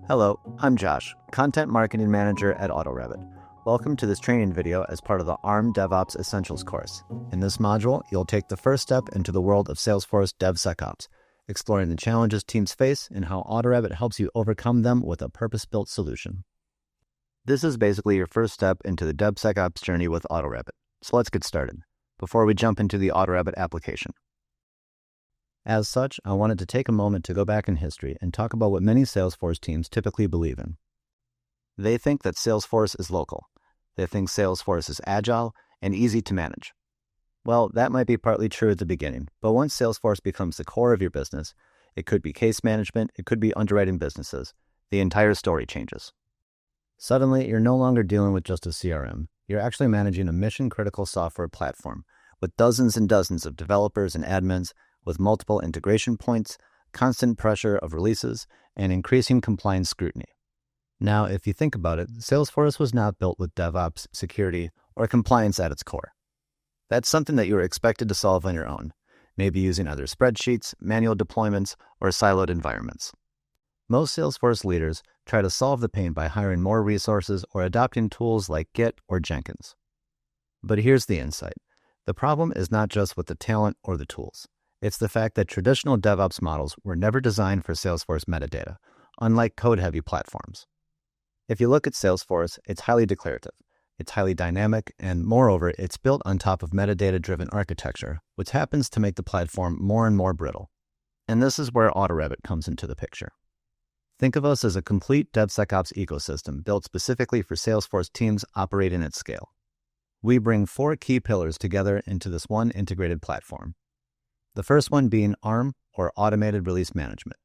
Hello, I'm Josh, Content Marketing Manager at AutoRABIT. Welcome to this training video as part of the ARM DevOps Essentials course. In this module, you'll take the first step into the world of Salesforce DevSecOps, exploring the challenges teams face and how AutoRABIT helps you overcome them with a purpose-built solution. This is basically your first step into the DevSecOps journey with AutoRABIT. So let's get started, before we jump into the AutoRABIT application. As such, I wanted to take a moment to go back in history and talk about what many Salesforce teams typically believe in. They think that Salesforce is local. They think Salesforce is agile and easy to manage. Well, that might be partly true at the beginning, but once Salesforce becomes the core of your business, it could be case management, it could be underwriting businesses, the entire story changes. Suddenly, you're no longer dealing with just a CRM. You're actually managing a mission-critical software platform with dozens and dozens of developers and admins, with multiple integration points, constant pressure of releases, and increasing compliance scrutiny. Now, if you think about it, Salesforce was not built with DevOps, security, or compliance at its core. That's something that you were expected to solve on your own, maybe using other spreadsheets, manual deployments, or siloed environments. Most Salesforce leaders try to solve the pain by hiring more resources or adopting tools like Git or Jenkins. But here's the insight. The problem is not just with the talent or the tools. It's the fact that traditional DevOps models were never designed for Salesforce metadata, unlike code-heavy platforms. If you look at Salesforce, it's highly declarative, it's highly dynamic, and moreover, it's built on top of metadata-driven architecture, which happens to make the platform more and more brittle. And this is where AutoRABIT comes into the picture. Think of us as a complete DevSecOps ecosystem built specifically for Salesforce teams operating at scale. We bring 4 key pillars together into this one integrated platform. The first one being ARM, or Automated Release Management,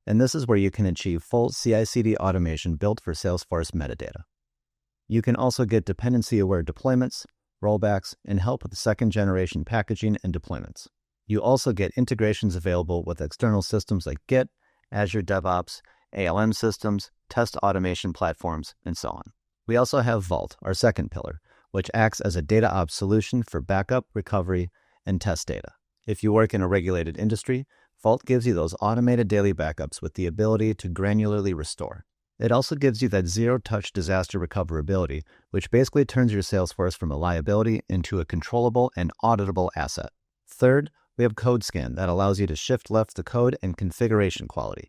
and this is where you can achieve full CI/CD automation built for Salesforce metadata. You can also get dependency-aware deployments, rollbacks, and help with second-generation packaging and deployments. You also get integrations available with external systems like Git, Azure DevOps, ALM systems, test automation platforms, and so on. We also have Vault, our second pillar, which acts as a data ops solution for backup, recovery, and test data. If you work in a regulated industry, Vault gives you those automated daily backups with the ability to granularly restore. It also gives you that zero-touch disaster recoverability, which basically turns your Salesforce from a liability into a controllable and auditable asset. Third, we have CodeScan that allows you to shift left the code and configuration quality.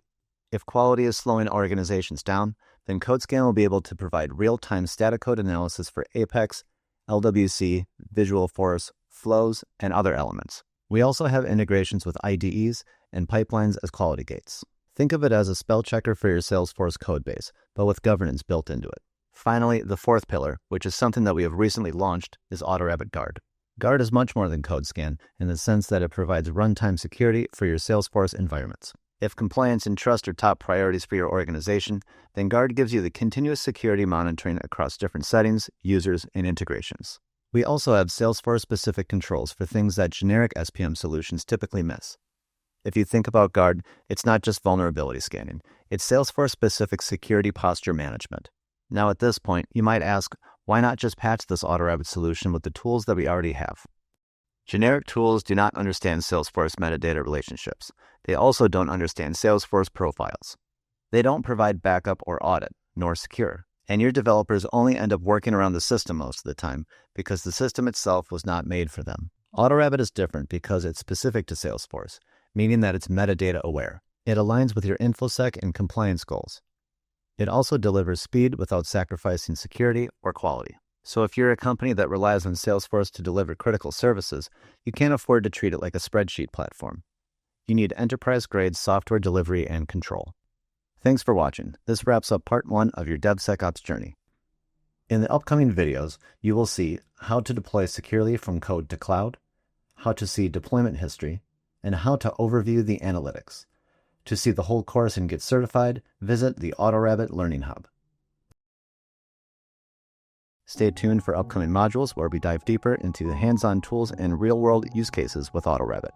If quality is slowing organizations down, then CodeScan will be able to provide real-time static code analysis for Apex, LWC, Visualforce, flows, and other elements. We also have integrations with IDEs and pipelines as quality gates. Think of it as a spell checker for your Salesforce codebase, but with governance built into it. Finally, the fourth pillar, which is something that we have recently launched, is AutoRABIT Guard. Guard is much more than CodeScan in the sense that it provides runtime security for your Salesforce environments. If compliance and trust are top priorities for your organization, then Guard gives you the continuous security monitoring across different settings, users, and integrations. We also have Salesforce-specific controls for things that generic SPM solutions typically miss. If you think about Guard, it's not just vulnerability scanning. It's Salesforce-specific security posture management. Now at this point, you might ask, why not just patch this AutoRABIT solution with the tools that we already have? Generic tools do not understand Salesforce metadata relationships. They also don't understand Salesforce profiles. They don't provide backup or audit, nor secure. And your developers only end up working around the system most of the time because the system itself was not made for them. AutoRABIT is different because it's specific to Salesforce, meaning that it's metadata aware. It aligns with your InfoSec and compliance goals. It also delivers speed without sacrificing security or quality. So if you're a company that relies on Salesforce to deliver critical services, you can't afford to treat it like a spreadsheet platform. You need enterprise-grade software delivery and control. Thanks for watching. This wraps up part 1 of your DevSecOps journey. In the upcoming videos, you will see how to deploy securely from code to cloud, how to see deployment history, and how to overview the analytics. To see the whole course and get certified, visit the AutoRABIT Learning Hub. Stay tuned for upcoming modules where we dive deeper into the hands-on tools and real-world use cases with AutoRABIT.